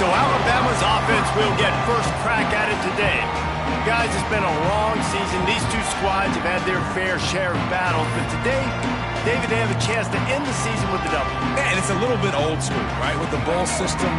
So Alabama's offense will get first crack at it today. Guys, it's been a long season. These two squads have had their fair share of battles, but today, David, they have a chance to end the season with a double. Yeah, and it's a little bit old school, right? With the bowl system,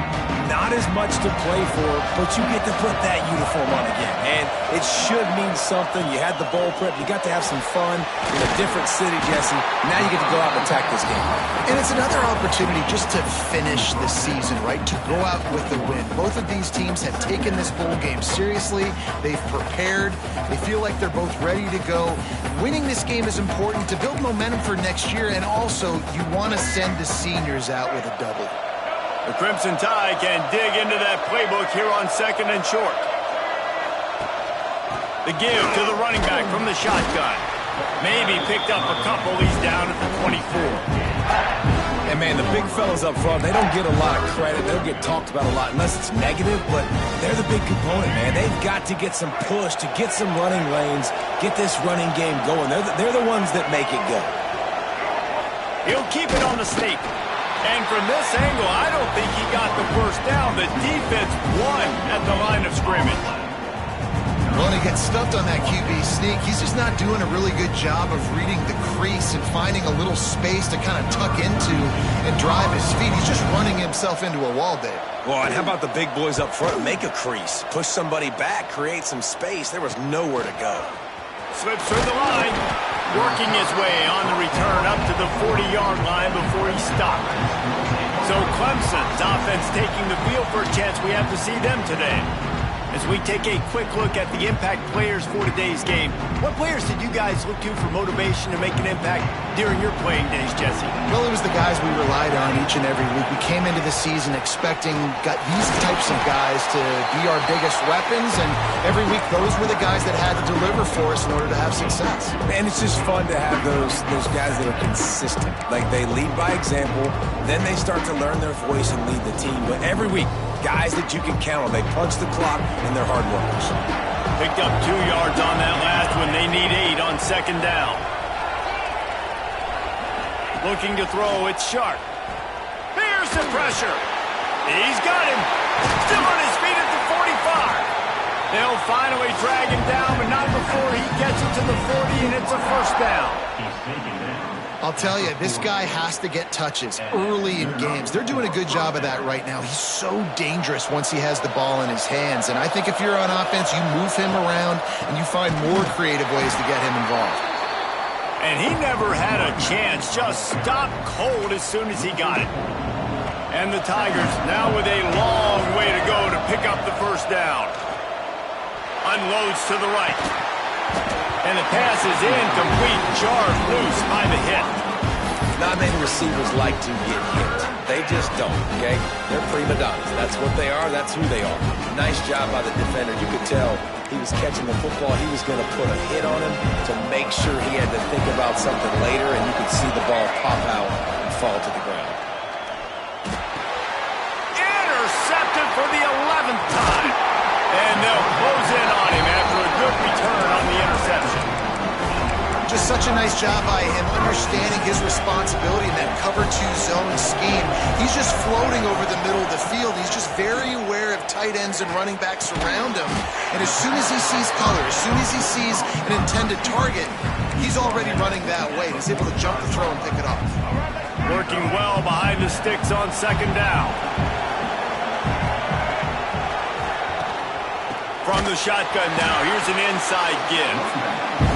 not as much to play for, but you get to put that uniform on again. And it should mean something. You had the bowl prep. You got to have some fun in a different city, Jesse. Now you get to go out and attack this game. And it's another opportunity just to finish the season, right? To go out with the win. Both of these teams have taken this bowl game seriously. They've prepared. They feel like they're both ready to go. Winning this game is important to build momentum for next year, and also you want to send the seniors out with a double. The Crimson Tide can dig into that playbook here on 2nd and short. The give to the running back from the shotgun. Maybe picked up a couple. He's down at the 24. And, man, the big fellas up front, they don't get a lot of credit. They don't get talked about a lot unless it's negative, but they're the big component, man. They've got to get some push, to get some running lanes, get this running game going. They're the ones that make it go. He'll keep it on the sneak. And from this angle, I don't think he got the first down. The defense won at the line of scrimmage. Well, he gets stuffed on that QB sneak. He's just not doing a really good job of reading the crease and finding a little space to kind of tuck into and drive his feet. He's just running himself into a wall, Dave. Well, and how about the big boys up front? Make a crease, push somebody back, create some space. There was nowhere to go. Slips through the line, working his way on the return up to the 40-yard line before he stopped. So Clemson's offense taking the field for a chance. We have to see them today. As we take a quick look at the impact players for today's game, what players did you guys look to for motivation to make an impact during your playing days, Jesse? Well, it was the guys we relied on each and every week. We came into the season expecting these types of guys to be our biggest weapons, and every week those were the guys that had to deliver for us in order to have success. And it's just fun to have those guys that are consistent. Like, they lead by example, then they start to learn their voice and lead the team. But every week, guys that you can count on. They punch the clock, and they're hard workers. Picked up 2 yards on that last one. They need 8 on 2nd down. Looking to throw, it's Sharp. Here's the pressure. He's got him. Still on his feet at the 45. They'll finally drag him down, but not before he gets it to the 40, and it's a first down. I'll tell you, this guy has to get touches early in games. They're doing a good job of that right now. He's so dangerous once he has the ball in his hands. And I think if you're on offense, you move him around and you find more creative ways to get him involved. And he never had a chance. Just stopped cold as soon as he got it. And the Tigers now with a long way to go to pick up the first down. Unloads to the right. And the pass is incomplete, jarred loose by the hit. Not many receivers like to get hit. They just don't, okay? They're prima donnas. That's what they are. That's who they are. Nice job by the defender. You could tell he was catching the football. He was going to put a hit on him to make sure he had to think about something later, and you could see the ball pop out and fall to the ground. Intercepted for the 11th time. And they'll close in on him after a good return on the interception. Just such a nice job by him understanding his responsibility in that cover 2 zone scheme. He's just floating over the middle of the field. He's just very aware of tight ends and running backs around him. And as soon as he sees color, as soon as he sees an intended target, he's already running that way. He's able to jump the throw and pick it off. Working well behind the sticks on 2nd down. From the shotgun now, here's an inside give.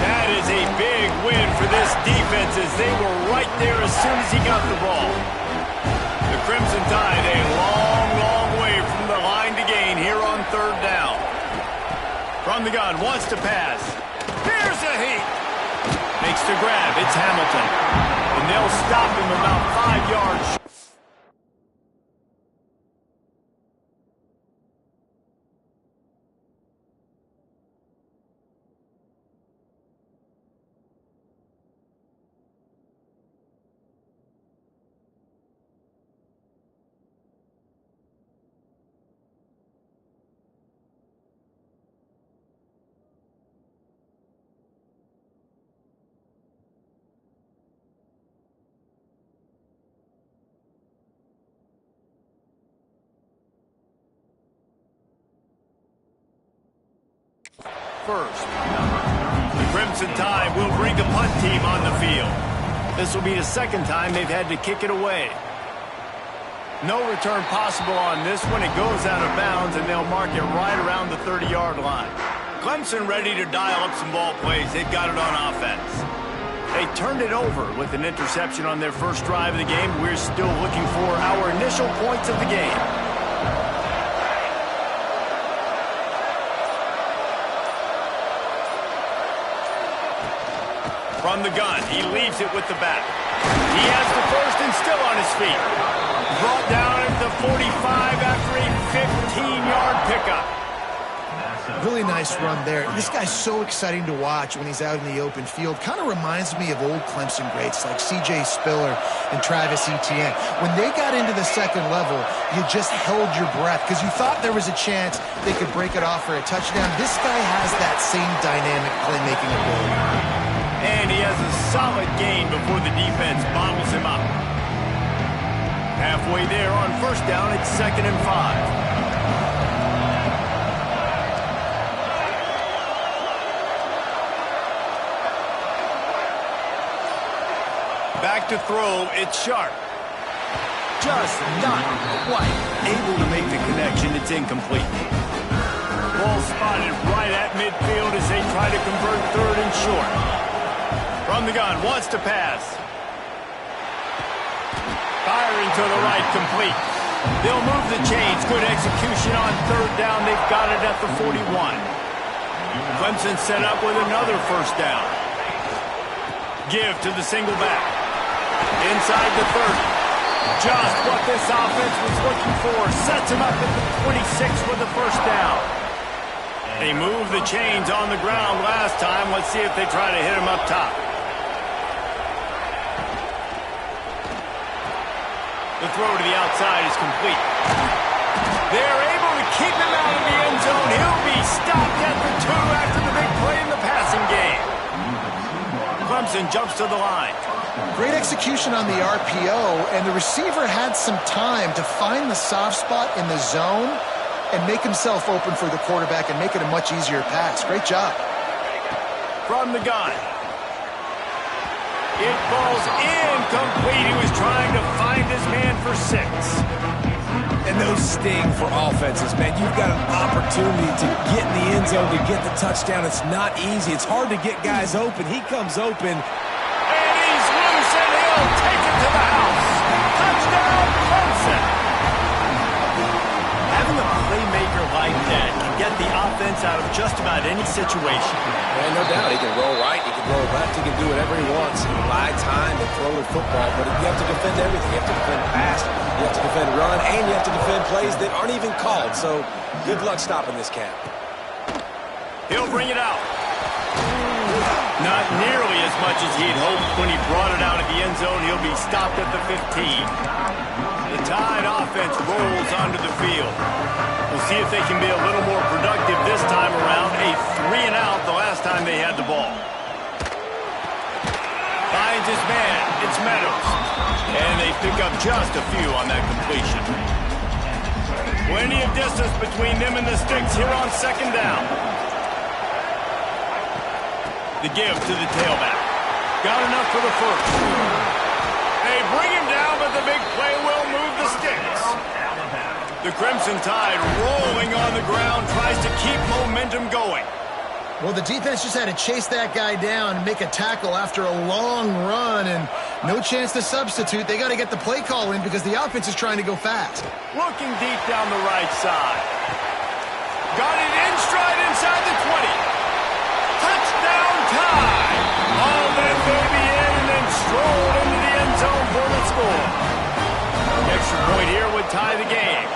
That is a big win for this defense as they were right there as soon as he got the ball. The Crimson Tide a long, long way from the line to gain here on 3rd down. From the gun, wants to pass. Here's a heat. Makes the grab, it's Hamilton. And they'll stop him about 5 yards. first. The Crimson Tide will bring the punt team on the field. This will be the second time they've had to kick it away. No return possible on this one. It goes out of bounds, and they'll mark it right around the 30-yard line. Clemson ready to dial up some ball plays. They've got it on offense. They turned it over with an interception on their first drive of the game. We're still looking for our initial points of the game. From the gun, he leaves it with the back. He has the first and still on his feet. Brought down at the 45 after a 15-yard pickup. Really nice run there. This guy's so exciting to watch when he's out in the open field. Kind of reminds me of old Clemson greats like C.J. Spiller and Travis Etienne. When they got into the second level, you just held your breath because you thought there was a chance they could break it off for a touchdown. This guy has that same dynamic playmaking ability. And he has a solid gain before the defense bottles him up. Halfway there on first down, it's 2nd and 5. Back to throw, it's Sharp. Just not quite able to make the connection. It's incomplete. Ball spotted right at midfield as they try to convert 3rd and short. From the gun, wants to pass. Firing to the right, complete. They'll move the chains. Good execution on 3rd down. They've got it at the 41. Clemson set up with another first down. Give to the single back. Inside the 30. Just what this offense was looking for. Sets him up at the 26 with the first down. They moved the chains on the ground last time. Let's see if they try to hit him up top. The throw to the outside is complete. They're able to keep him out of the end zone. He'll be stopped at the 2 after the big play in the passing game. Clemson jumps to the line. Great execution on the RPO, and the receiver had some time to find the soft spot in the zone and make himself open for the quarterback and make it a much easier pass. Great job. From the gun. It falls incomplete. He was trying to find his man for 6. And those sting for offenses, man. You've got an opportunity to get in the end zone, to get the touchdown. It's not easy. It's hard to get guys open. He comes open. And he's loose, and he'll take it to the house. Touchdown, Clemson. Having a playmaker like that can get the offense out of just about any situation. And no doubt, he can roll right, he can roll left, he can do whatever he wants. He can buy time and throw the football, but you have to defend everything. You have to defend pass, you have to defend run, and you have to defend plays that aren't even called. So good luck stopping this cat. He'll bring it out. Not nearly as much as he'd hoped when he brought it out of the end zone. He'll be stopped at the 15. The Tide offense rolls onto the field. We'll see if they can be a little more productive this time around. A 3-and-out the last time they had the ball. Finds his man. It's Meadows. And they pick up just a few on that completion. Plenty of distance between them and the sticks here on 2nd down. The give to the tailback. Got enough for the first. They bring him down, but the big play will move the sticks. The Crimson Tide rolling on the ground, tries to keep momentum going. Well, the defense just had to chase that guy down and make a tackle after a long run, and no chance to substitute. They got to get the play call in because the offense is trying to go fast. Looking deep down the right side. Got it in stride inside the 20. Touchdown Tide. All that baby in and then strolled into the end zone for the score. Extra point here would tie the game.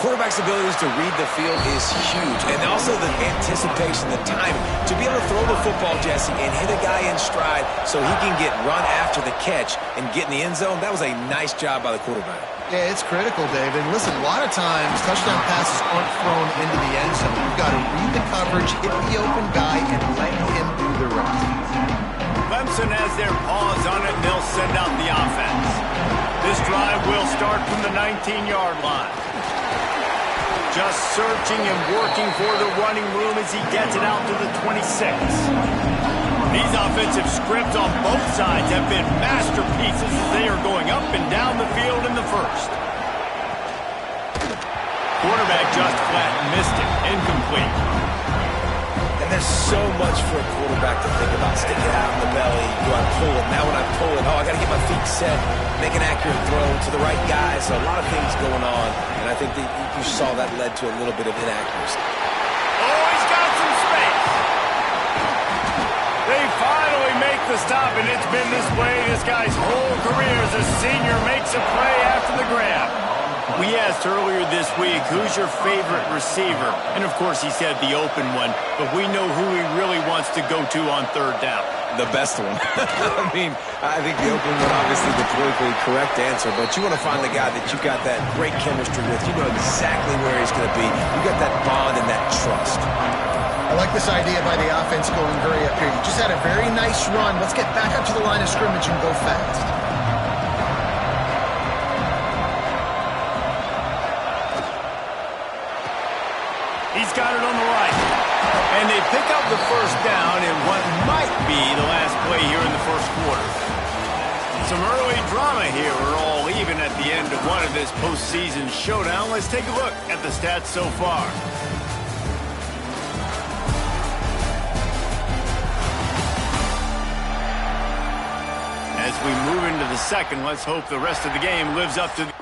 Quarterback's abilities to read the field is huge, and also the anticipation, the timing. To be able to throw the football, Jesse, and hit a guy in stride so he can get run after the catch and get in the end zone, that was a nice job by the quarterback. Yeah, it's critical, David. Listen, a lot of times touchdown passes aren't thrown into the end zone. You've got to read the coverage, hit the open guy, and let him do the rest. Clemson has their paws on it, and they'll send out the offense. This drive will start from the 19-yard line. Just searching and working for the running room as he gets it out to the 26. These offensive scripts on both sides have been masterpieces as they are going up and down the field in the first. Quarterback just flat missed it. Incomplete. And there's so much for a quarterback to think about. Stick it out in the belly. Do I pull it? Now when I pull it, I got to get my feet set, make an accurate throw to the right guy. So a lot of things going on. And I think that you saw that led to a little bit of inaccuracy. Oh, he's got some space. They finally make the stop, and it's been this way this guy's whole career as a senior makes a play after the grab. We asked earlier this week, who's your favorite receiver? And, of course, he said the open one, but we know who he really wants to go to on third down. The best one. I mean, I think the open one, obviously the politically correct answer, but you want to find the guy that you got that great chemistry with. You know exactly where he's going to be. You got that bond and that trust. I like this idea by the offense going hurry up here. You just had a very nice run. Let's get back up to the line of scrimmage and go fast. He's got it on the right. And they pick up the first down in what might be the last play here in the first quarter. Some early drama here. We're all even at the end of one of this postseason showdown. Let's take a look at the stats so far. As we move into the second, let's hope the rest of the game lives up to the...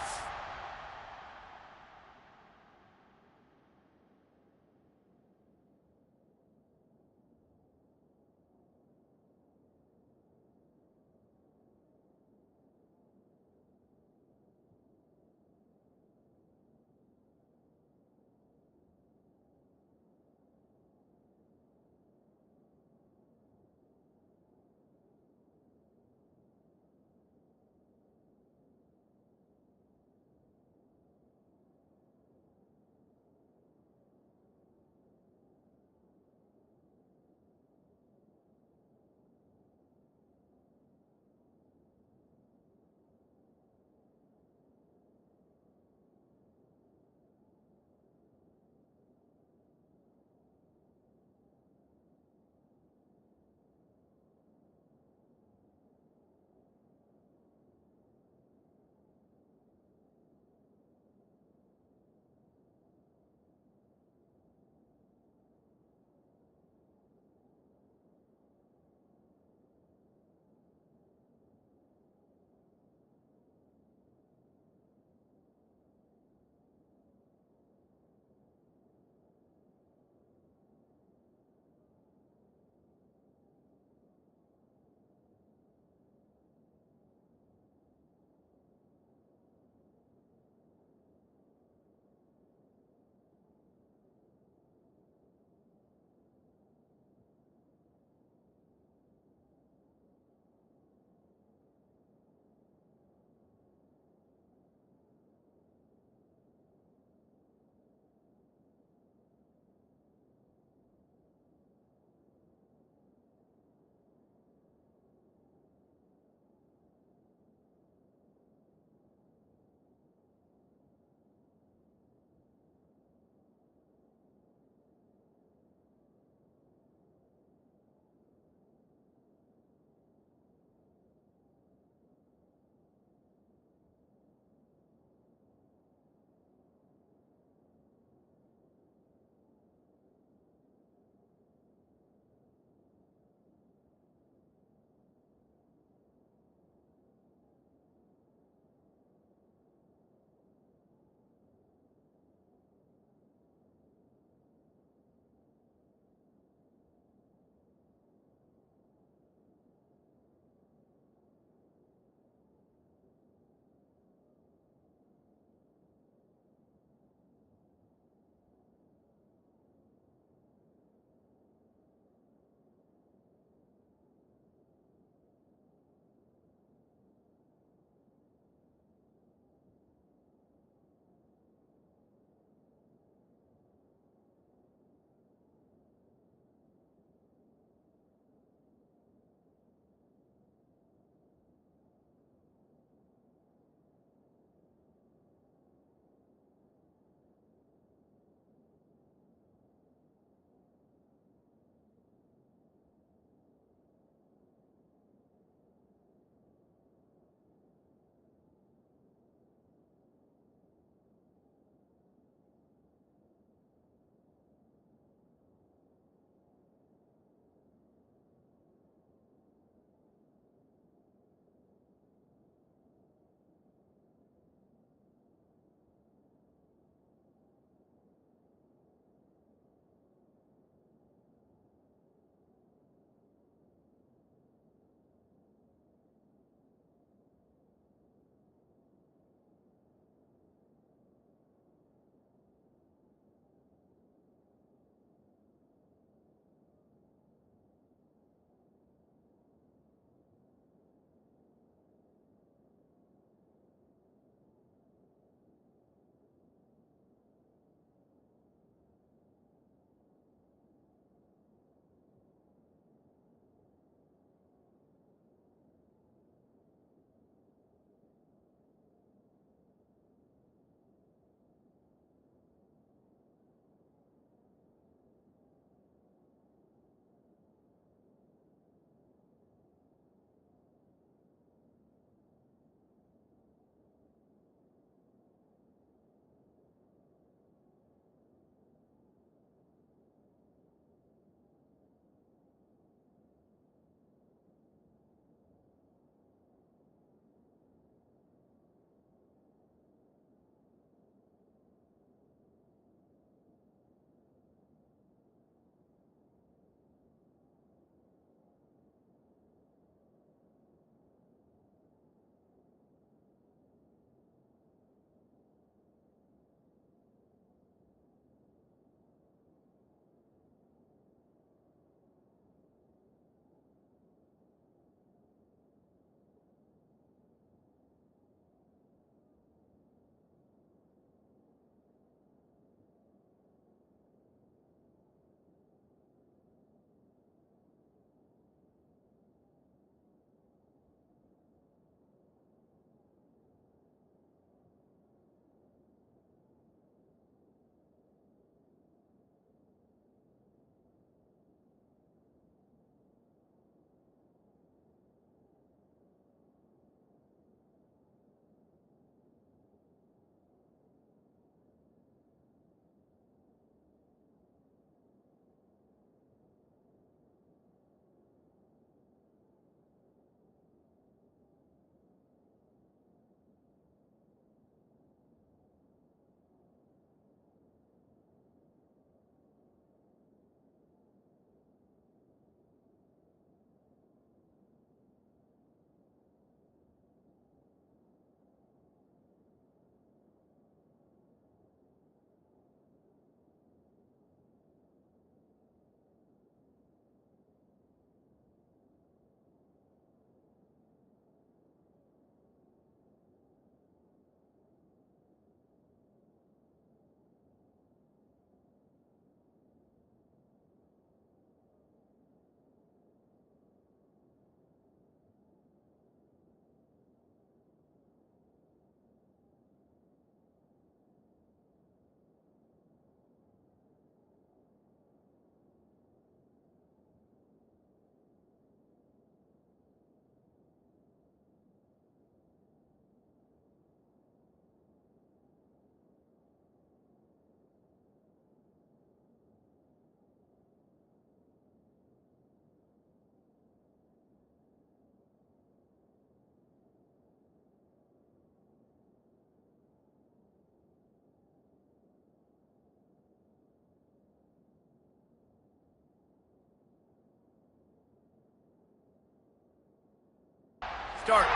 start.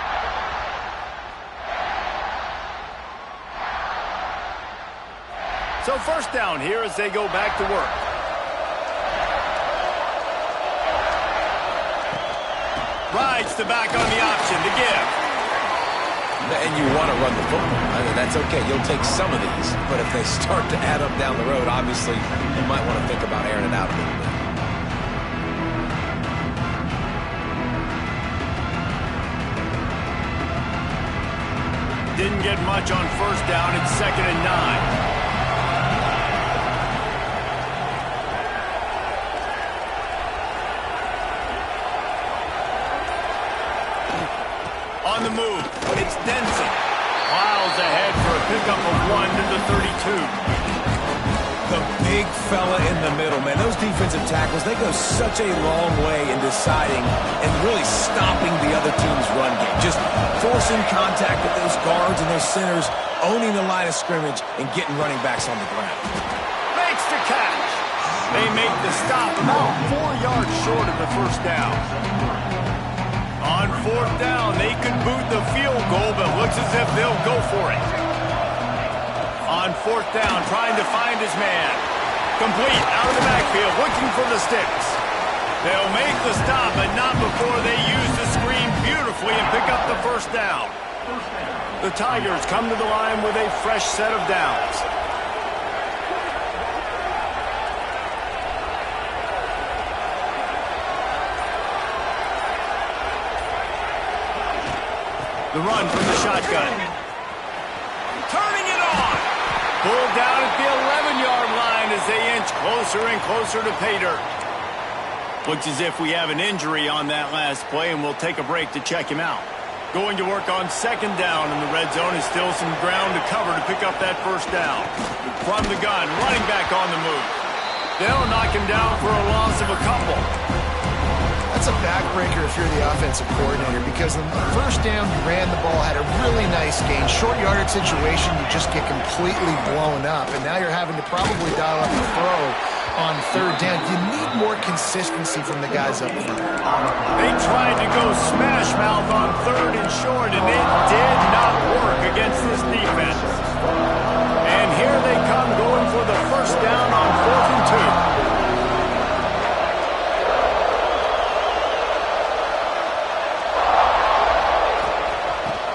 So first down here as they go back to work. Rides the back on the option to give. And you want to run the football. I mean, that's okay. You'll take some of these. But if they start to add up down the road, obviously, you might want to think about airing it out a little bit. Didn't get much on first down. It's 2nd and 9. On the move, it's Denson. Miles ahead for a pickup of 1 to the 32. The big fella in the middle, man. Those defensive tackles, they go such a long way in deciding and really stopping the other team's run game. Just forcing contact with those guards and those centers, owning the line of scrimmage, and getting running backs on the ground. Makes the catch. They make the stop about 4 yards short of the first down. On fourth down, they could boot the field goal, but looks as if they'll go for it. On fourth down, trying to find his man. Complete, out of the backfield, looking for the sticks. They'll make the stop, but not before they use the screen beautifully and pick up the first down. The Tigers come to the line with a fresh set of downs. The run from the shotgun. Turning it on. Pulled down at the 11-yard line as they inch closer and closer to pay dirt. Looks as if we have an injury on that last play, and we'll take a break to check him out. Going to work on second down, and the red zone is still some ground to cover to pick up that first down. From the gun, running back on the move. They'll knock him down for a loss of a couple. That's a backbreaker if you're the offensive coordinator, because on the first down, you ran the ball, had a really nice gain. Short yardage situation, you just get completely blown up, and now you're having to probably dial up the throw on third down. You need more consistency from the guys up front. They tried to go smash mouth on third and short, and it did not work against this defense. And here they come going for the first down on 4th and 2.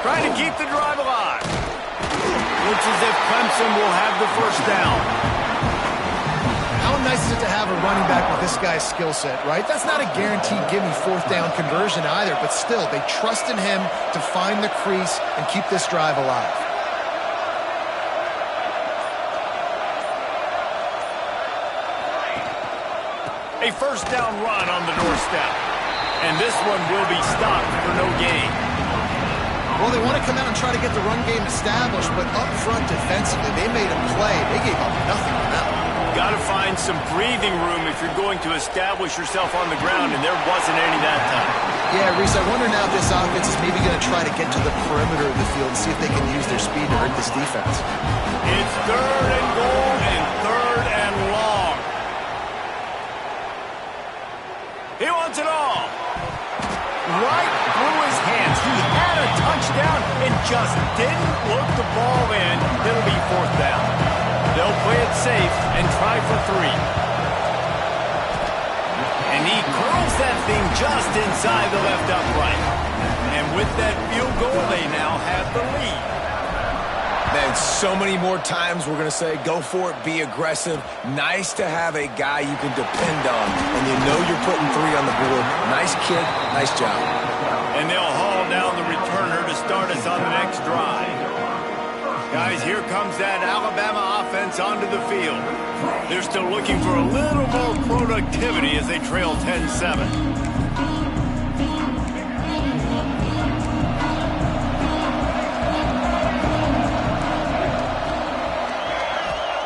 Trying to keep the drive alive. Looks as if Clemson will have the first down. How nice is it to have a running back with this guy's skill set, right? That's not a guaranteed give-me fourth down conversion either, but still, they trust in him to find the crease and keep this drive alive. A first down run on the doorstep. And this one will be stopped for no gain. Well, they want to come out and try to get the run game established, but up front defensively, they made a play. They gave up nothing on that one. Got to find some breathing room if you're going to establish yourself on the ground, and there wasn't any that time. Yeah, Reese, I wonder now if this offense is maybe going to try to get to the perimeter of the field and see if they can use their speed to hurt this defense. It's 3rd and goal and 3rd and long. He wants it all. Right through his hands. He had a touchdown and just didn't look the ball in. It'll be 4th down. They'll play it safe and try for 3. And he curls that thing just inside the left upright. And with that field goal, they now have the lead. Man, so many more times we're going to say, go for it, be aggressive. Nice to have a guy you can depend on, and you know you're putting 3 on the board. Nice kid, nice job. And they'll haul down the returner to start us on the next drive. Guys, here comes that Alabama offense onto the field. They're still looking for a little more productivity as they trail 10-7.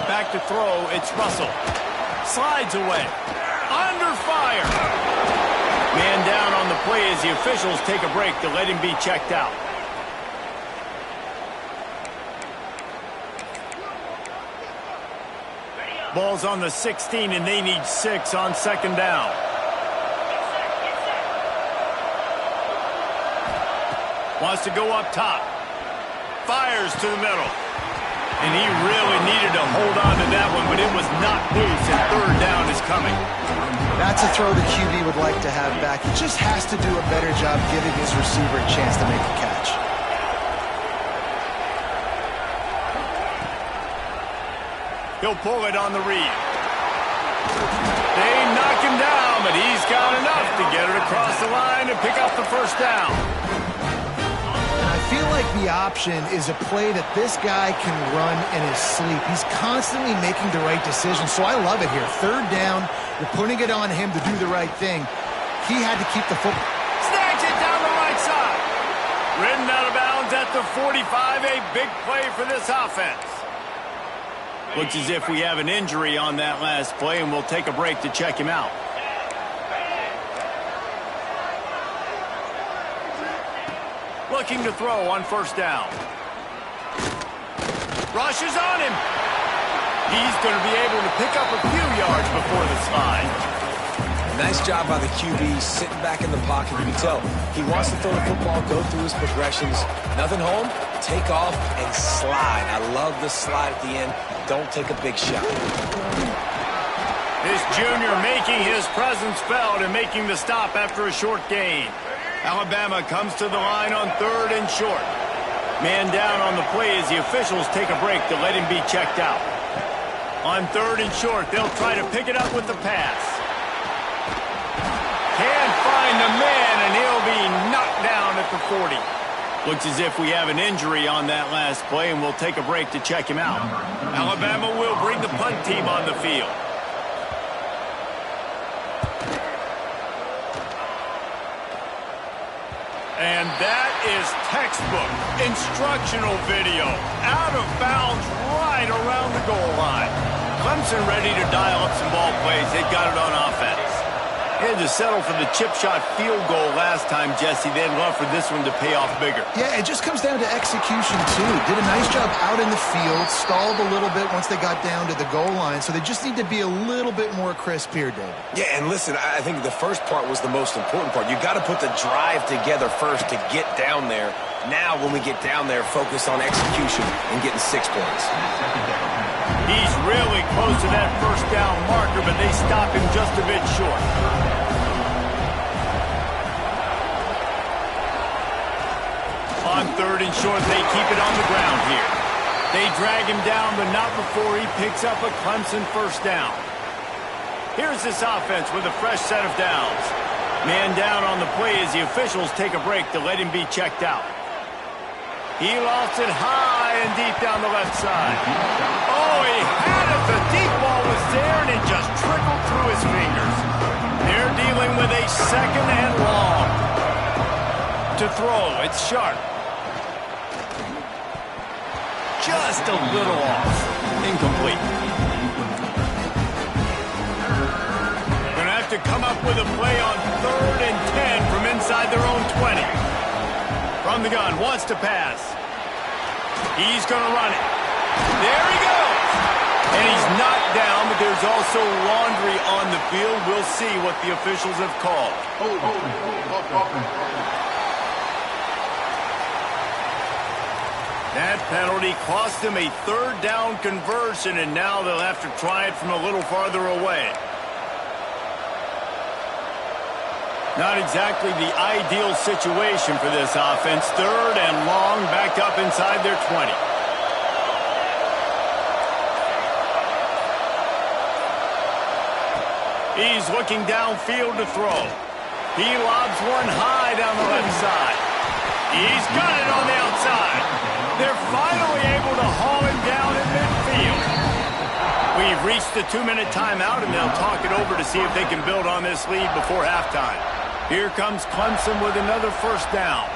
Back to throw, it's Russell. Slides away. Under fire. Man down on the play as the officials take a break to let him be checked out. Ball's on the 16, and they need 6 on second down. Wants to go up top. Fires to the middle. And he really needed to hold on to that one, but it was not loose, and third down is coming. That's a throw the QB would like to have back. He just has to do a better job giving his receiver a chance to make a catch. He'll pull it on the read. They knock him down, but he's got enough to get it across the line and pick up the first down. I feel like the option is a play that this guy can run in his sleep. He's constantly making the right decision, so I love it here. Third down, you're putting it on him to do the right thing. He had to keep the football. Snags it down the right side. Ridden out of bounds at the 45, a big play for this offense. Looks as if we have an injury on that last play, and we'll take a break to check him out. Looking to throw on first down. Rushes on him. He's going to be able to pick up a few yards before the slide. Nice job by the QB sitting back in the pocket. You can tell he wants to throw the football, go through his progressions. Nothing home, take off, and slide. I love the slide at the end. Don't take a big shot. This junior making his presence felt and making the stop after a short gain. Alabama comes to the line on third and short. Man down on the play as the officials take a break to let him be checked out. On third and short, they'll try to pick it up with the pass. Can't find the man, and he'll be knocked down at the 40. Looks as if we have an injury on that last play, and we'll take a break to check him out. Alabama will bring the punt team on the field. And that is textbook instructional video. Out of bounds right around the goal line. Clemson ready to dial up some ball plays. They got it on offense. They had to settle for the chip shot field goal last time, Jesse. They'd love for this one to pay off bigger. Yeah, it just comes down to execution, too. Did a nice job out in the field, stalled a little bit once they got down to the goal line, so they just need to be a little bit more crisp here, David. Yeah, and listen, I think the first part was the most important part. You got to put the drive together first to get down there. Now, when we get down there, focus on execution and getting 6 points. He's really close to that first down marker, but they stop him just a bit short. On third and short, they keep it on the ground here. They drag him down, but not before he picks up a Clemson first down. Here's this offense with a fresh set of downs. Man down on the play as the officials take a break to let him be checked out. He lost it high and deep down the left side. Oh, he had it. The deep ball was there, and it just trickled through his fingers. They're dealing with a second and long. To throw, it's sharp. Just a little off. Incomplete. Gonna have to come up with a play on third and 10 from inside their own 20. From the gun, wants to pass. He's gonna run it. There he goes. And he's knocked down, but there's also laundry on the field. We'll see what the officials have called. That penalty cost them a third down conversion, and now they'll have to try it from a little farther away. Not exactly the ideal situation for this offense. Third and long, backed up inside their 20. He's looking downfield to throw. He lobs one high down the left side. He's got it on the outside. They're finally able to haul him down in midfield. We've reached the 2-minute timeout, and they'll talk it over to see if they can build on this lead before halftime. Here comes Clemson with another first down.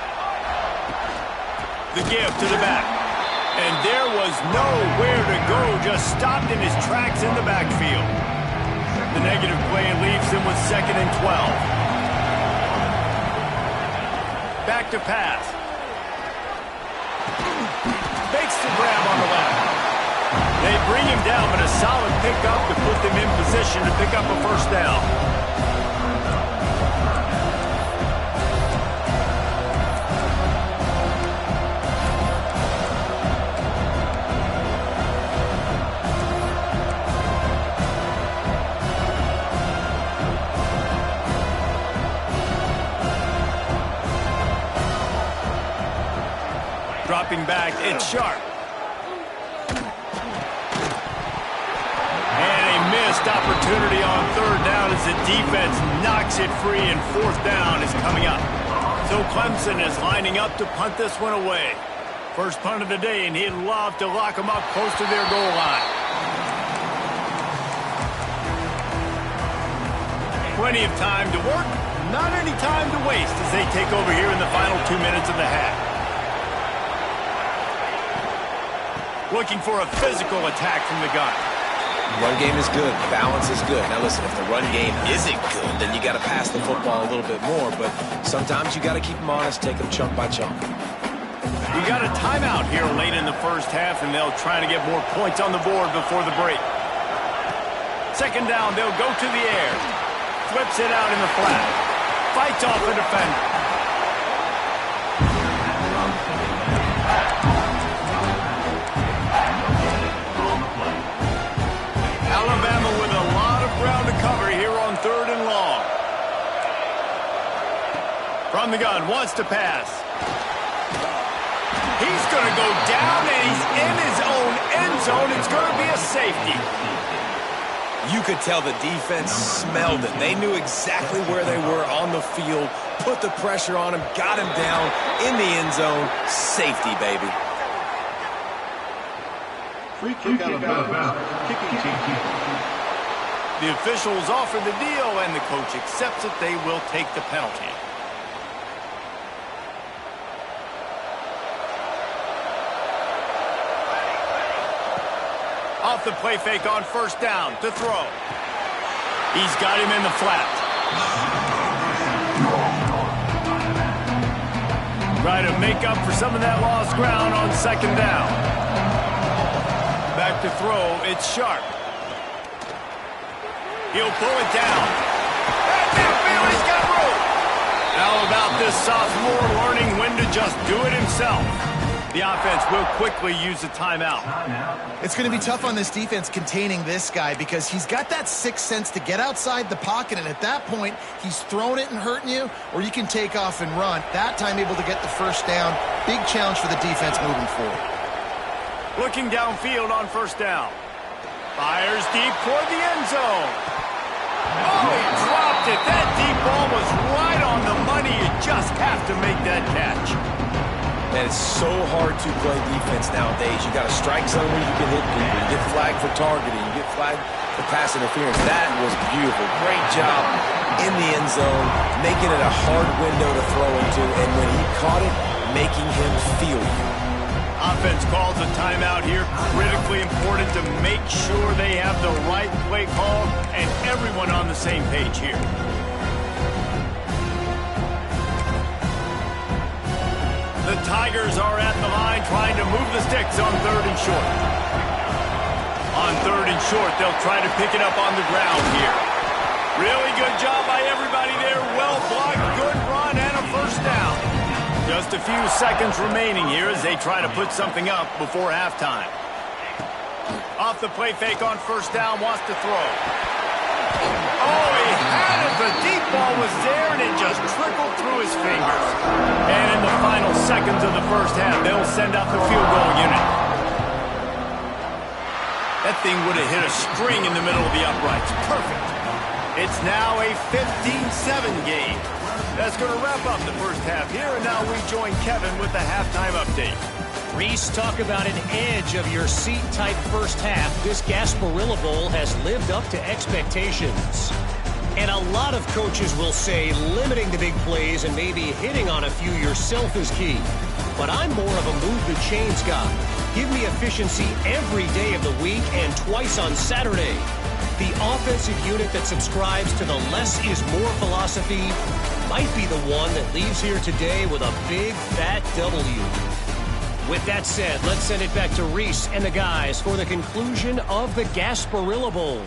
The give to the back. And there was nowhere to go, just stopped in his tracks in the backfield. The negative play leaves him with 2nd and 12. Back to pass. Makes the grab on the left. They bring him down, but a solid pickup to put them in position to pick up a first down. dropping back. It's Sharp. And a missed opportunity on third down as the defense knocks it free, and fourth down is coming up. So Clemson is lining up to punt this one away. First punt of the day, and he'd love to lock them up close to their goal line. Plenty of time to work, not any time to waste as they take over here in the final 2 minutes of the half. Looking for a physical attack from the gun. Run game is good. Balance is good. Now listen, if the run game isn't good, then you got to pass the football a little bit more. But sometimes you got to keep them honest, take them chunk by chunk. We got a timeout here late in the first half, and they'll try to get more points on the board before the break. Second down, they'll go to the air. Flips it out in the flat. Fights off the defender. Alabama with a lot of ground to cover here on third and long. From the gun, wants to pass. He's going to go down, and he's in his own end zone. It's going to be a safety. You could tell the defense smelled it. They knew exactly where they were on the field, put the pressure on him, got him down in the end zone. Safety, baby. Free kick out of bounds. Kicking team. The officials offer the deal, and the coach accepts it. They will take the penalty. Off the play fake on first down to throw. He's got him in the flat. Try to make up for some of that lost ground on second down. Back to throw, it's Sharp. He'll pull it down. He's got room. How about this sophomore learning when to just do it himself? The offense will quickly use a timeout. It's going to be tough on this defense containing this guy because he's got that sixth sense to get outside the pocket, and at that point, he's throwing it and hurting you, or you can take off and run. That time able to get the first down. Big challenge for the defense moving forward. Looking downfield on first down. Fires deep toward the end zone. Oh, he dropped it. That deep ball was right on the money. You just have to make that catch. And it's so hard to play defense nowadays. You got a strike zone where you can hit people. You get flagged for targeting. You get flagged for pass interference. That was beautiful. Great job in the end zone, making it a hard window to throw into. And when he caught it, making him feel you. Offense calls a timeout here. Critically important to make sure they have the right play call and everyone on the same page here. The Tigers are at the line trying to move the sticks on third and short. On third and short, they'll try to pick it up on the ground here. Really good job by everybody there. Well blocked, good run, and a first down. Just a few seconds remaining here as they try to put something up before halftime. Off the play fake on first down, wants to throw. Oh, he had it. The deep ball was there, and it just trickled through his fingers. And in the final seconds of the first half, they'll send out the field goal unit. That thing would have hit a string in the middle of the uprights. Perfect. It's now a 15-7 game. That's going to wrap up the first half here, and now we join Kevin with the halftime update. Reese, talk about an edge of your seat type first half. This Gasparilla Bowl has lived up to expectations. And a lot of coaches will say limiting the big plays and maybe hitting on a few yourself is key. But I'm more of a move the chains guy. Give me efficiency every day of the week and twice on Saturday. The offensive unit that subscribes to the less is more philosophy might be the one that leaves here today with a big fat W. With that said, let's send it back to Reese and the guys for the conclusion of the Gasparilla Bowl.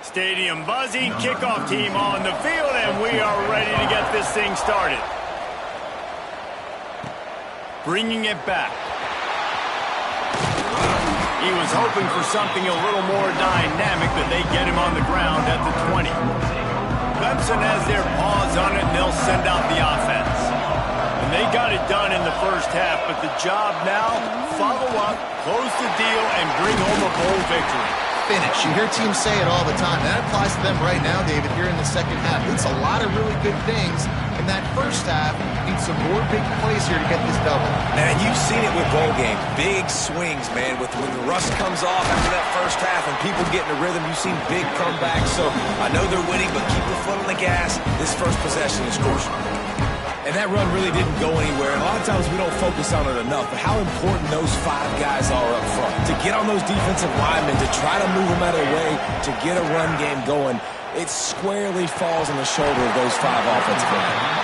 Stadium buzzing, kickoff team on the field, and we are ready to get this thing started. Bringing it back. He was hoping for something a little more dynamic, but they get him on the ground at the 20. Clemson has their paws on it, and they'll send out the offense. And they got it done in the first half, but the job now, follow up, close the deal, and bring home a bowl victory. Finish. You hear teams say it all the time. That applies to them right now, David, here in the second half. It's a lot of really good things. In that first half, need some more big plays here to get this double. Man, you've seen it with bowl games. Big swings, man, with when the rust comes off after that first half and people get in a rhythm. You've seen big comebacks. So I know they're winning, but keep your foot on the gas. This first possession is crucial. And that run really didn't go anywhere. And a lot of times we don't focus on it enough, but how important those 5 guys are up front. To get on those defensive linemen, to try to move them out of the way, to get a run game going, it squarely falls on the shoulder of those 5 offensive linemen.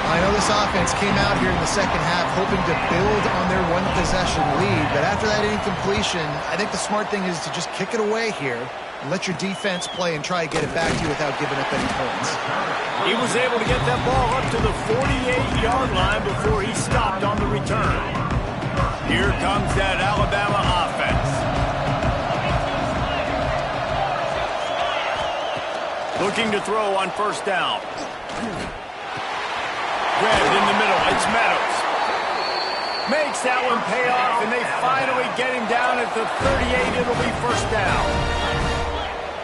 I know this offense came out here in the second half hoping to build on their one-possession lead, but after that incompletion, I think the smart thing is to just kick it away here and let your defense play and try to get it back to you without giving up any points. He was able to get that ball up to the 48-yard line before he stopped on the return. Here comes that Alabama offense. Looking to throw on first down. Grabbed in the middle. It's Meadows. Makes that one pay off, and they finally get him down at the 38. It'll be first down.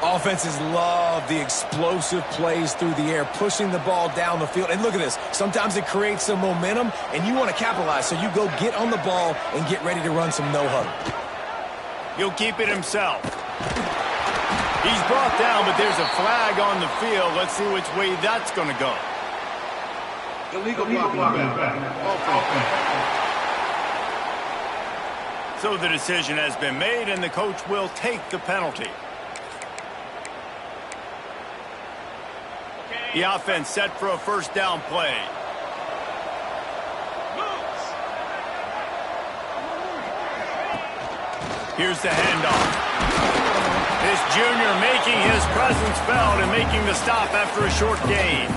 Offenses love the explosive plays through the air, pushing the ball down the field. And look at this. Sometimes it creates some momentum, and you want to capitalize. So you go get on the ball and get ready to run some no-huddle. He'll keep it himself. He's brought down, but there's a flag on the field. Let's see which way that's going to go. Illegal blocking back. So the decision has been made, and the coach will take the penalty. The offense set for a first down play. Here's the handoff. This junior making his presence felt and making the stop after a short gain.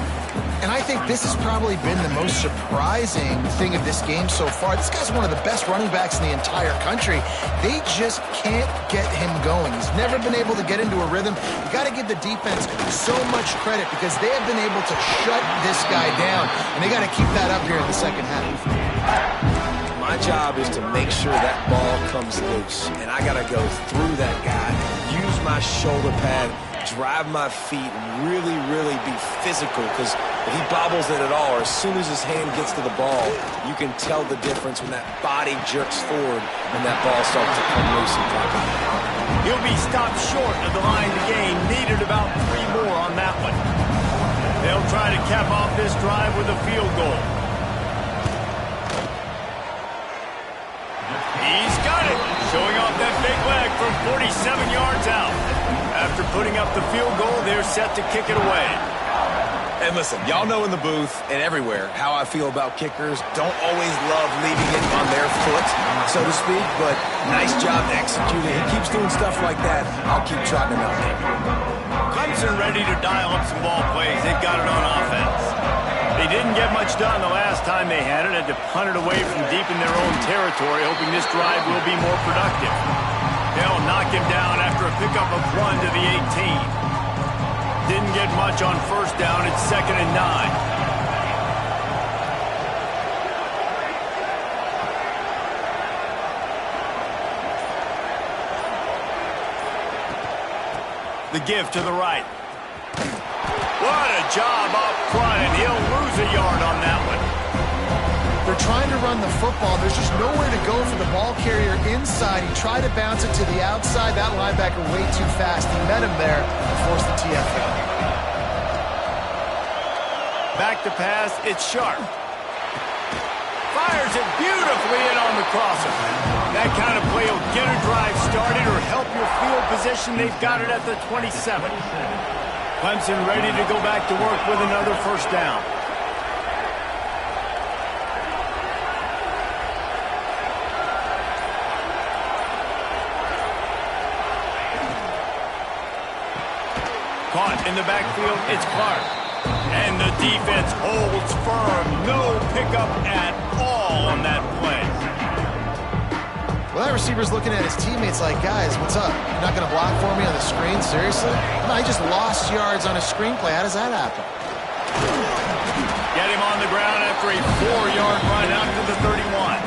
And I think this has probably been the most surprising thing of this game so far. This guy's one of the best running backs in the entire country. They just can't get him going. He's never been able to get into a rhythm. You got to give the defense so much credit because they have been able to shut this guy down, and they got to keep that up here in the second half. My job is to make sure that ball comes loose, and I got to go through that guy, use my shoulder pad, drive my feet, really, really be physical, because if he bobbles it at all, or as soon as his hand gets to the ball, you can tell the difference when that body jerks forward and that ball starts to come loose and drop it. He'll be stopped short of the line to gain. Needed about 3 more on that one. They'll try to cap off this drive with a field goal. He's got it. Showing off that big leg from 47 yards out. After putting up the field goal, they're set to kick it away. And listen, y'all know in the booth and everywhere how I feel about kickers. Don't always love leaving it on their foot, so to speak, but nice job to execute it. He keeps doing stuff like that. I'll keep trotting him out there. Clemson ready to dial up some ball plays. They've got it on offense. They didn't get much done the last time they had it. Had to punt it away from deep in their own territory, hoping this drive will be more productive. They'll knock him down after a pickup of 1 to the 18. Didn't get much on first down. It's 2nd and 9. The give to the right. What a job up front, and he'll lose a yard on that one. They're trying to run the football. There's just nowhere to go for the ball carrier inside. He tried to bounce it to the outside. That linebacker way too fast. He met him there and forced the TFL. Back to pass. It's Sharp. Fires it beautifully in on the crosser. That kind of play will get a drive started or help your field position. They've got it at the 27. Clemson ready to go back to work with another first down. Caught in the backfield, it's Clark. And the defense holds firm. No pickup at all on that play. Well, that receiver's looking at his teammates like, guys, what's up? You're not going to block for me on the screen? Seriously? No, he just lost yards on a screenplay. How does that happen? Yeah, Had him on the ground after a 4-yard run out to the 31.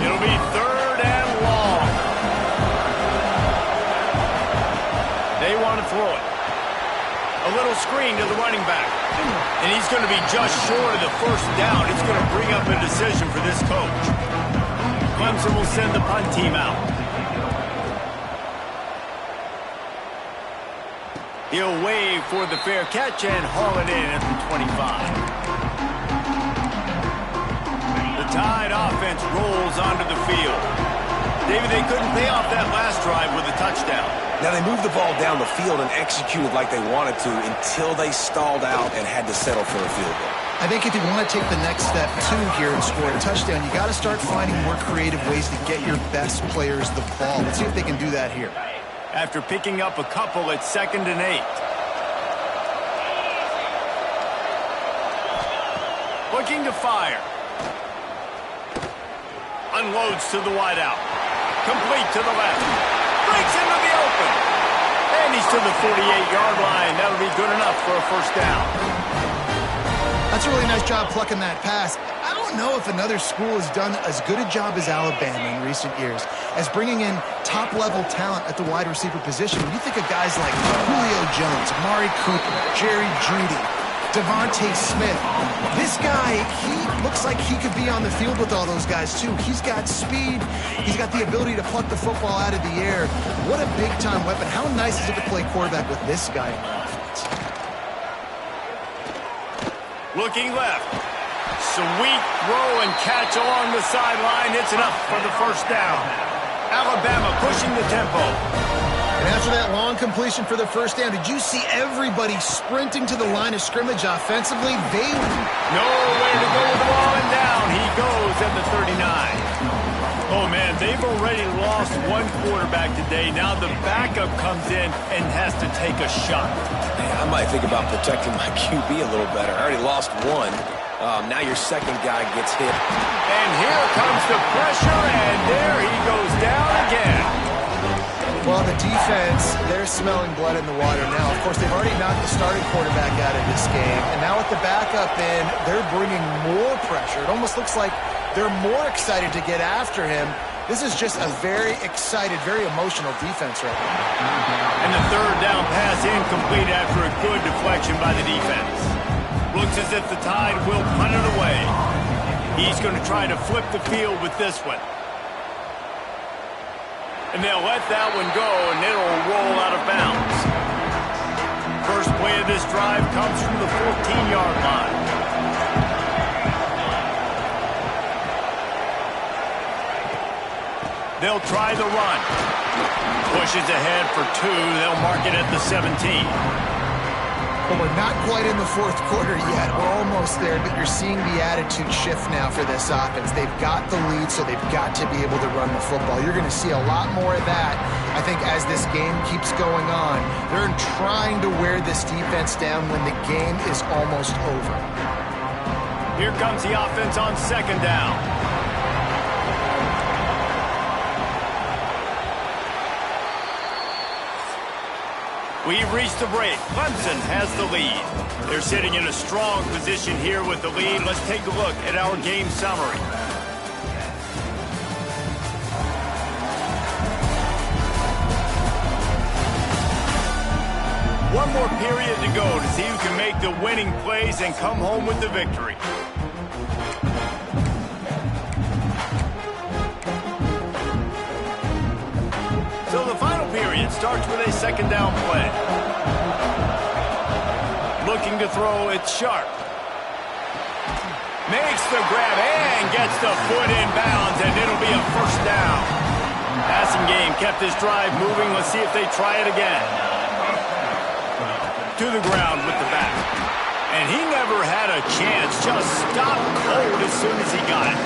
It'll be 3rd and long. They want to throw it. A little screen to the running back. And he's going to be just short of the 1st down. It's going to bring up a decision for this coach. Clemson will send the punt team out. He'll wave for the fair catch and haul it in at the 25. The Tide offense rolls onto the field. David, they couldn't pay off that last drive with a touchdown. Now, they moved the ball down the field and executed like they wanted to until they stalled out and had to settle for a field goal. I think if you want to take the next step, too, here and score a touchdown, you got to start finding more creative ways to get your best players the ball. Let's see if they can do that here. After picking up a couple at 2nd and 8. Looking to fire. Unloads to the wideout. Complete to the left. Breaks into the open. And he's to the 48-yard line. That'll be good enough for a 1st down. That's a really nice job plucking that pass. I don't know if another school has done as good a job as Alabama in recent years as bringing in top-level talent at the wide receiver position. When you think of guys like Julio Jones, Amari Cooper, Jerry Jeudy, Devontae Smith, this guy, he looks like he could be on the field with all those guys, too. He's got speed. He's got the ability to pluck the football out of the air. What a big-time weapon. How nice is it to play quarterback with this guy in the offense? Looking left. Sweet throw and catch along the sideline. It's enough for the 1st down. Alabama pushing the tempo. And after that long completion for the 1st down, did you see everybody sprinting to the line of scrimmage offensively? They nowhere to go with the ball, and down he goes at the 39. Oh, man, they've already lost one quarterback today. Now the backup comes in and has to take a shot. Man, I might think about protecting my QB a little better. I already lost one. Now your 2nd guy gets hit. And here comes the pressure, and there he goes down again. Well, the defense, they're smelling blood in the water now. Of course, they've already knocked the starting quarterback out of this game. And now with the backup in, they're bringing more pressure. It almost looks like they're more excited to get after him. This is just a very excited, very emotional defense right now. And the 3rd down pass incomplete after a good deflection by the defense. Looks as if the Tide will punt it away. He's going to try to flip the field with this one. And they'll let that one go, and it'll roll out of bounds. First play of this drive comes from the 14-yard line. They'll try the run. Pushes ahead for 2. They'll mark it at the 17. But we're not quite in the 4th quarter yet. We're almost there, but you're seeing the attitude shift now for this offense. They've got the lead, so they've got to be able to run the football. You're going to see a lot more of that, I think, as this game keeps going on. They're trying to wear this defense down when the game is almost over. Here comes the offense on 2nd down. We've reached the break. Clemson has the lead. They're sitting in a strong position here with the lead. Let's take a look at our game summary. One more period to go to see who can make the winning plays and come home with the victory. So the final period starts with a 2nd down play. Looking to throw, it's Sharp. Makes the grab and gets the foot in bounds, and it'll be a 1st down. Passing game kept this drive moving. Let's see if they try it again. To the ground with the back. And he never had a chance. Just stopped cold as soon as he got it.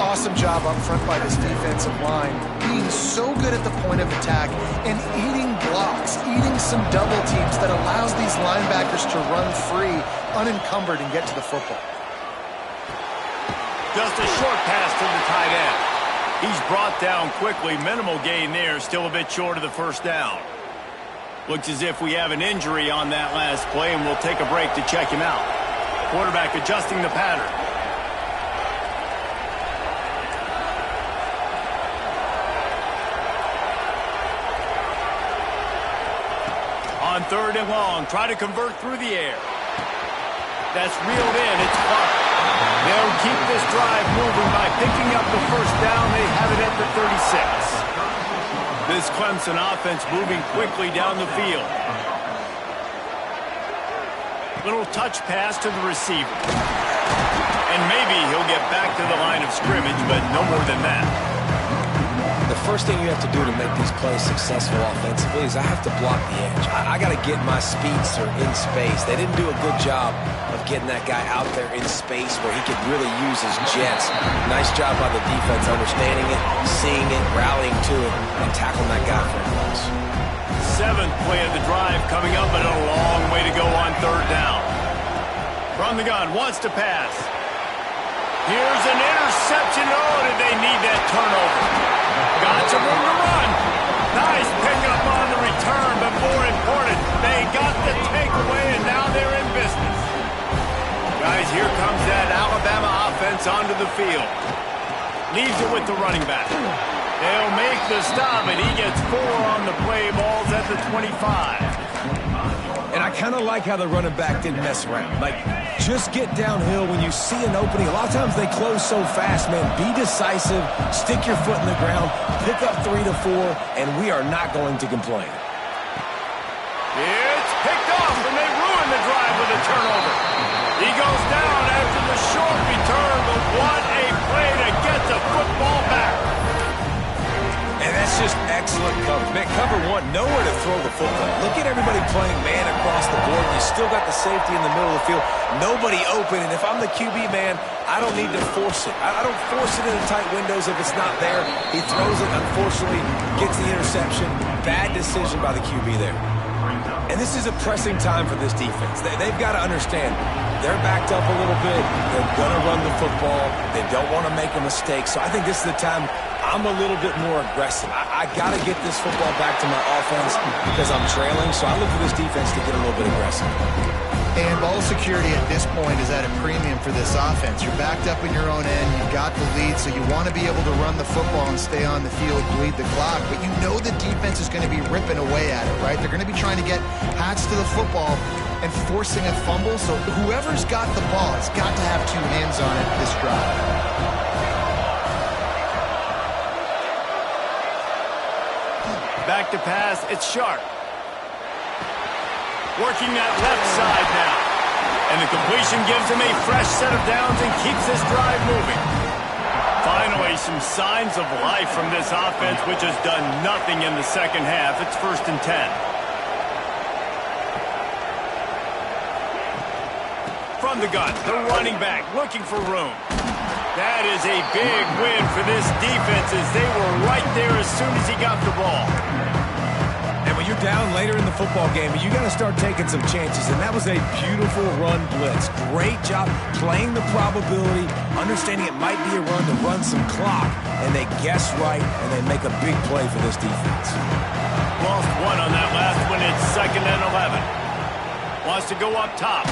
Awesome job up front by this defensive line. Being so good at the point of attack and eating blocks, eating some double teams that allows these linebackers to run free, unencumbered, and get to the football. Just a short pass to the tight end. He's brought down quickly. Minimal gain there. Still a bit short of the 1st down. Looks as if we have an injury on that last play, and we'll take a break to check him out. Quarterback adjusting the pattern. On 3rd and long, try to convert through the air. That's reeled in. It's caught. They'll keep this drive moving by picking up the first down. They have it at the 36. This Clemson offense moving quickly down the field. Little touch pass to the receiver. And maybe he'll get back to the line of scrimmage, but no more than that. The first thing you have to do to make these plays successful offensively is I have to block the edge. I got to get my speedster in space. They didn't do a good job of getting that guy out there in space where he could really use his jets. Nice job by the defense understanding it, seeing it, rallying to it, and tackling that guy for a loss. 7th play of the drive coming up, but a long way to go on 3rd down. From the gun, wants to pass. Here's an interception. Oh, did they need that turnover? Got some room to run. Nice pickup on the return, but more important, they got the takeaway, and now they're in business. Guys, here comes that Alabama offense onto the field. Leaves it with the running back. They'll make the stop, and he gets 4 on the play. Ball's at the 25. And I kind of like how the running back didn't mess around. Like, just get downhill when you see an opening. A lot of times they close so fast, man. Be decisive, stick your foot in the ground, pick up 3 to 4, and we are not going to complain. It's picked off, and they ruin the drive with a turnover. He goes down after the short return, but what a play to get the football back. And that's just excellent coverage. Man, cover 1, nowhere to throw the football. Look at everybody playing man across the board. You still got the safety in the middle of the field. Nobody open, and if I'm the QB, man, I don't need to force it. I don't force it into tight windows if it's not there. He throws it, unfortunately, gets the interception. Bad decision by the QB there. And this is a pressing time for this defense. They've got to understand they're backed up a little bit. They're going to run the football. They don't want to make a mistake. So I think this is the time I'm a little bit more aggressive. I got to get this football back to my offense because I'm trailing. So I look for this defense to get a little bit aggressive. And ball security at this point is at a premium for this offense. You're backed up in your own end. You've got the lead, so you want to be able to run the football and stay on the field, bleed the clock. But you know the defense is going to be ripping away at it, right? They're going to be trying to get Hats to the football and forcing a fumble. So whoever's got the ball has got to have 2 hands on it this drive. Back to pass, it's Sharp. Working that left side now. And the completion gives him a fresh set of downs and keeps this drive moving. Finally, some signs of life from this offense, which has done nothing in the second half. It's 1st and 10. From the gun, the running back looking for room. That is a big win for this defense as they were right there as soon as he got the ball. And when you're down later in the football game, you got to start taking some chances. And that was a beautiful run blitz. Great job playing the probability, understanding it might be a run to run some clock. And they guess right, and they make a big play for this defense. Lost 1 on that last one. It's 2nd and 11. Wants to go up top.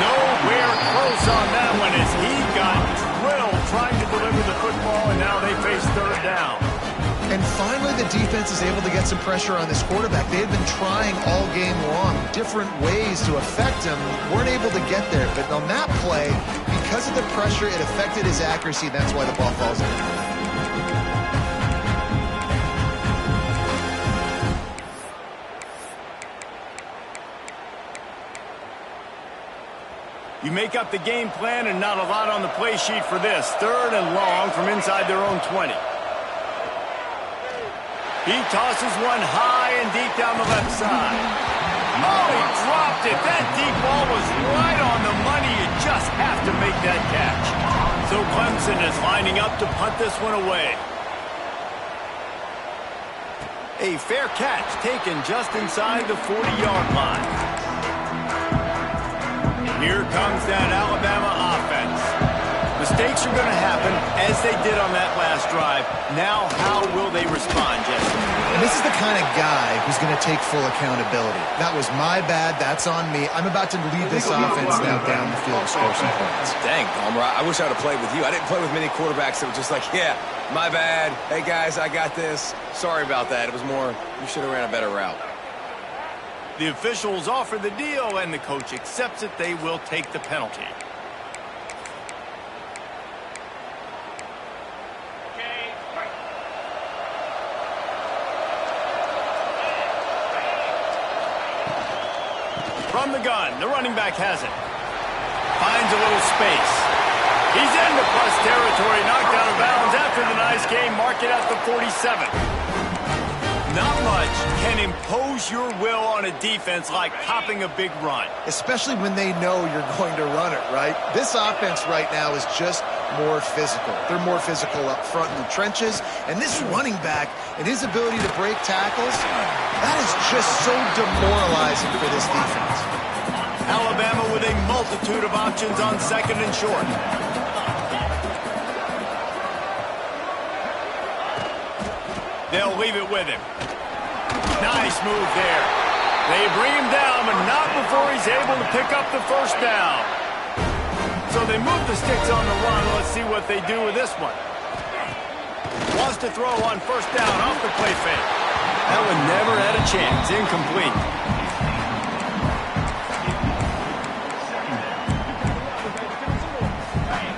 Nowhere close on that one as he got drilled trying to deliver the football, and now they face 3rd down. And finally, the defense is able to get some pressure on this quarterback. They had been trying all game long, different ways to affect him, weren't able to get there. But on that play, because of the pressure, it affected his accuracy, and that's why the ball falls in. You make up the game plan and not a lot on the play sheet for this. 3rd and long from inside their own 20. He tosses one high and deep down the left side. Oh, he dropped it. That deep ball was right on the money. You just have to make that catch. So Clemson is lining up to punt this one away. A fair catch taken just inside the 40-yard line. Here comes that Alabama offense. The Mistakes are going to happen, as they did on that last drive. Now, how will they respond, Jesse? And this is the kind of guy who's going to take full accountability. That was my bad. That's on me. I'm about to lead this offense now down the field to score some points. Dang, Palmer, I wish I would have played with you. I didn't play with many quarterbacks that were just like, yeah, my bad. Hey, guys, I got this. Sorry about that. It was more, you should have ran a better route. The officials offer the deal, and the coach accepts it. They will take the penalty. From the gun, the running back has it. Finds a little space. He's into plus territory, knocked out of bounds after the nice game. Mark it at the 47. Not much can impose your will on a defense like popping a big run. Especially when they know you're going to run it, right? This offense right now is just more physical. They're more physical up front in the trenches. And this running back and his ability to break tackles, that is just so demoralizing for this defense. Alabama with a multitude of options on second and short. They'll leave it with him. Nice move there. They bring him down, but not before he's able to pick up the first down. So they move the sticks on the run. Let's see what they do with this one. Wants to throw on first down off the play fake. That one never had a chance. Incomplete.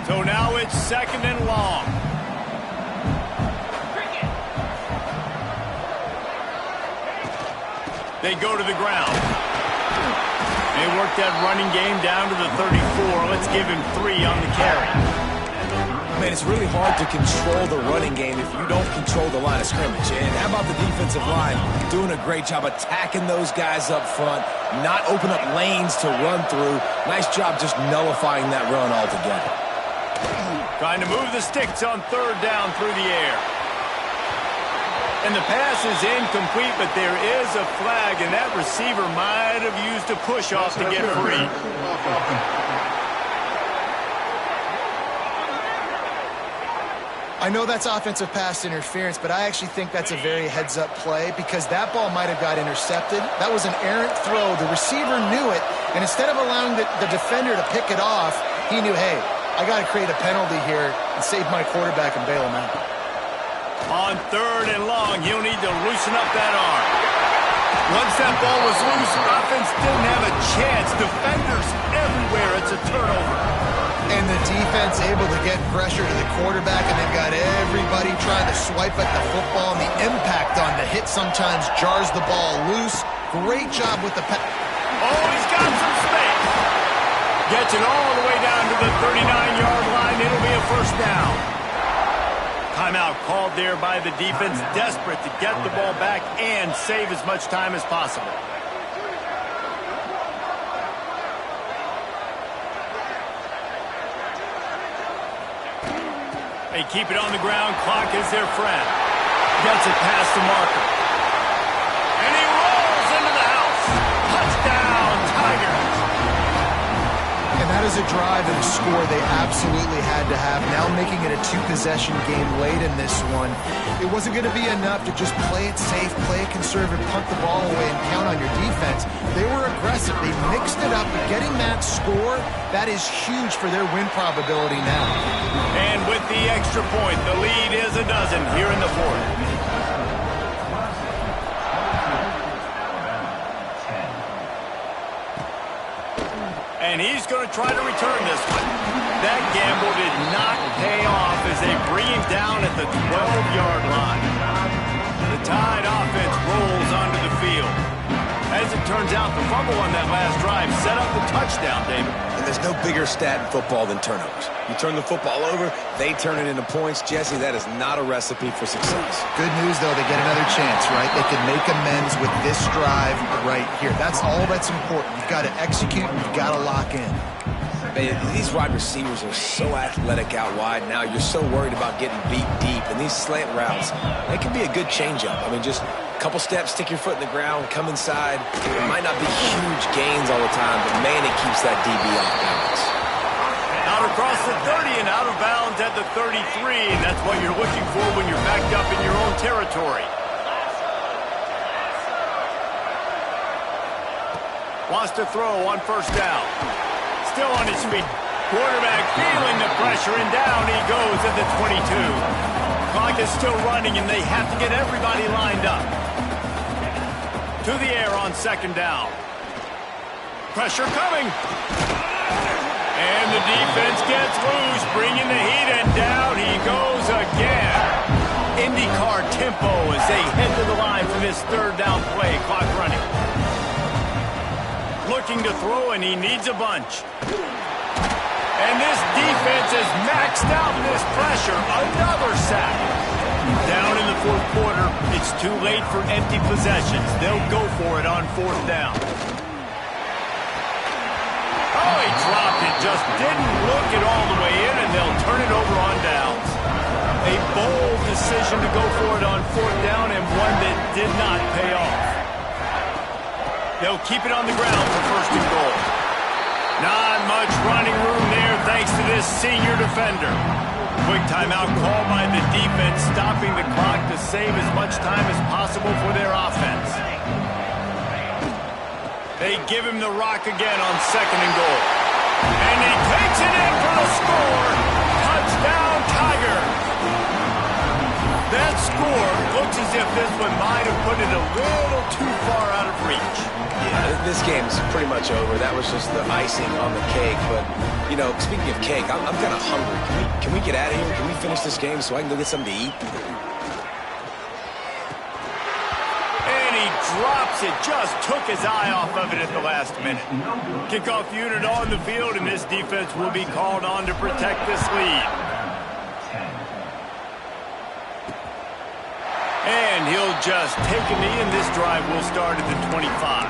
So now it's second and long. They go to the ground. They work that running game down to the 34. Let's give him 3 on the carry. Man, it's really hard to control the running game if you don't control the line of scrimmage. And how about the defensive line doing a great job attacking those guys up front, not open up lanes to run through. Nice job just nullifying that run altogether. Trying to move the sticks on third down through the air. And the pass is incomplete, but there is a flag, and that receiver might have used a push-off to get free. I know that's offensive pass interference, but I actually think that's a very heads-up play because that ball might have got intercepted. That was an errant throw. The receiver knew it, and instead of allowing the defender to pick it off, he knew, hey, I got to create a penalty here and save my quarterback and bail him out. On third and long, he'll need to loosen up that arm. Once that ball was loose, offense didn't have a chance. Defenders everywhere. It's a turnover. And the defense able to get pressure to the quarterback, and they've got everybody trying to swipe at the football, and the impact on the hit sometimes jars the ball loose. Great job with the pass. Oh, he's got some space. Gets it all the way down to the 39-yard line. It'll be a first down. Timeout called there by the defense, desperate to get the ball back and save as much time as possible. They keep it on the ground. Clock is their friend. Gets it past the marker. And he rolls into the house. Touchdown, Tigers. And that is a drive and a score they absolutely had to have. Now making it a 2-possession game late in this one. It wasn't going to be enough to just play it safe, play it conservative, punt the ball away, and count on your defense. They were aggressive. They mixed it up. Getting that score, that is huge for their win probability now. And with the extra point, the lead is a dozen here in the fourth. And he's going to try to return this one. That gamble did not pay off as they bring him down at the 12-yard line. The Tide offense rolls onto the field. As it turns out, the fumble on that last drive set up the touchdown, David. And there's no bigger stat in football than turnovers. You turn the football over, they turn it into points. Jesse, that is not a recipe for success. Good news, though, they get another chance, right? They can make amends with this drive right here. That's all that's important. You've got to execute, and you've got to lock in. Man, these wide receivers are so athletic out wide now. You're so worried about getting beat deep. And these slant routes, they can be a good changeup. I mean, just a couple steps, stick your foot in the ground, come inside. It might not be huge gains all the time, but man, it keeps that DB off balance. Out of across the 30 and out of bounds at the 33, and that's what you're looking for when you're backed up in your own territory. Wants to throw on first down. Still on his feet. Quarterback feeling the pressure, and down he goes at the 22. Clock is still running, and they have to get everybody lined up. To the air on second down. Pressure coming. And the defense gets loose, bringing the heat, and down he goes again. IndyCar tempo as they head to the line for this third down play. Clock running. Looking to throw, and he needs a bunch. And this defense has maxed out this pressure. Another sack. Down in the fourth quarter, it's too late for empty possessions. They'll go for it on fourth down. Oh, he dropped it. Just didn't look it all the way in, and they'll turn it over on downs. A bold decision to go for it on fourth down, and one that did not pay off. They'll keep it on the ground for first and goal. Not much running room there thanks to this senior defender. Quick timeout called by the defense, stopping the clock to save as much time as possible for their offense. They give him the rock again on second and goal. And he takes it in for the score. Touchdown, Tigers. That score looks as if this one might have put it a little too far out of reach. Yeah, this game's pretty much over. That was just the icing on the cake. But, you know, speaking of cake, I'm kind of hungry. Can we get out of here? Can we finish this game so I can go get something to eat? And he drops it. Just took his eye off of it at the last minute. Kickoff unit on the field, and this defense will be called on to protect this lead. And he'll just take a knee, and this drive will start at the 25.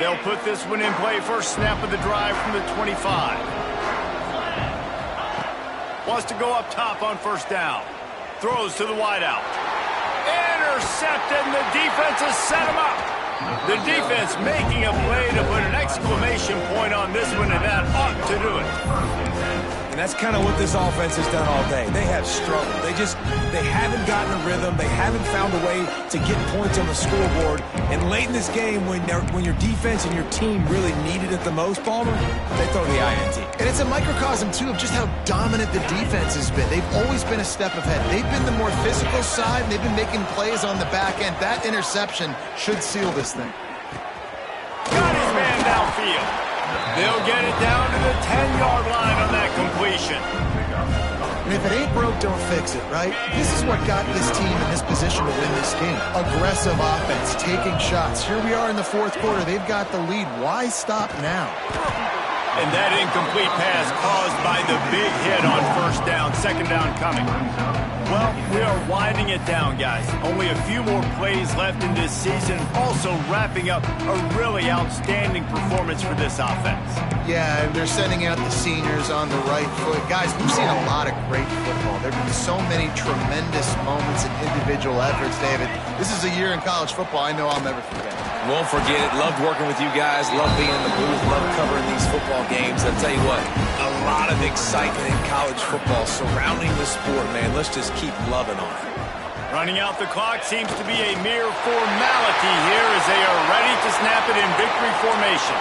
They'll put this one in play. First snap of the drive from the 25. Wants to go up top on first down. Throws to the wideout. Intercepted, and the defense has set him up. The defense making a play to put an exclamation point on this one, and that ought to do it. And that's kind of what this offense has done all day. They have struggled. They haven't gotten a rhythm. They haven't found a way to get points on the scoreboard. And late in this game, when your defense and your team really needed it the most, Palmer, they throw the INT. And it's a microcosm, too, of just how dominant the defense has been. They've always been a step ahead. They've been the more physical side, and they've been making plays on the back end. That interception should seal this thing. Got his man downfield. They'll get it down to the 10-yard line on that completion. And if it ain't broke, don't fix it, right? This is what got this team in this position to win this game. Aggressive offense, taking shots. Here we are in the fourth quarter. They've got the lead. Why stop now? And that incomplete pass caused by the big hit on first down. Second down coming. Well, we are winding it down, guys. Only a few more plays left in this season. Also wrapping up a really outstanding performance for this offense. Yeah, and they're sending out the seniors on the right foot. Guys, we've seen a lot of great football. There have been so many tremendous moments and individual efforts, David. This is a year in college football I know I'll never forget. Won't forget it. Loved working with you guys. Loved being in the booth. Loved covering these football games. I'll tell you what, a lot of excitement in college football surrounding the sport, man. Let's just keep loving on it. Running out the clock seems to be a mere formality here as they are ready to snap it in victory formation.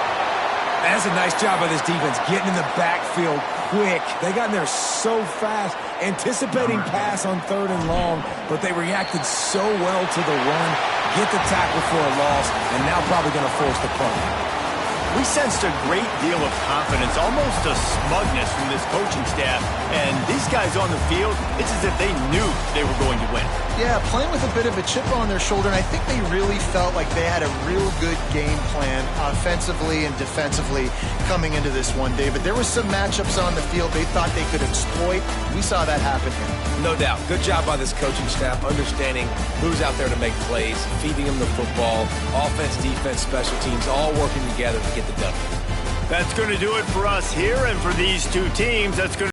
That's a nice job by this defense, getting in the backfield quick. They got in there so fast, anticipating pass on third and long, but they reacted so well to the run, get the tackle for a loss, and now probably going to force the punt. We sensed a great deal of confidence, almost a smugness from this coaching staff. And these guys on the field, it's as if they knew they were going to win. Yeah, playing with a bit of a chip on their shoulder, and I think they really felt like they had a real good game plan offensively and defensively coming into this one, David. There were some matchups on the field they thought they could exploit. We saw that happen here. No doubt. Good job by this coaching staff, understanding who's out there to make plays, feeding them the football, offense, defense, special teams, all working together to get the W. That's going to do it for us here, and for these two teams, that's going to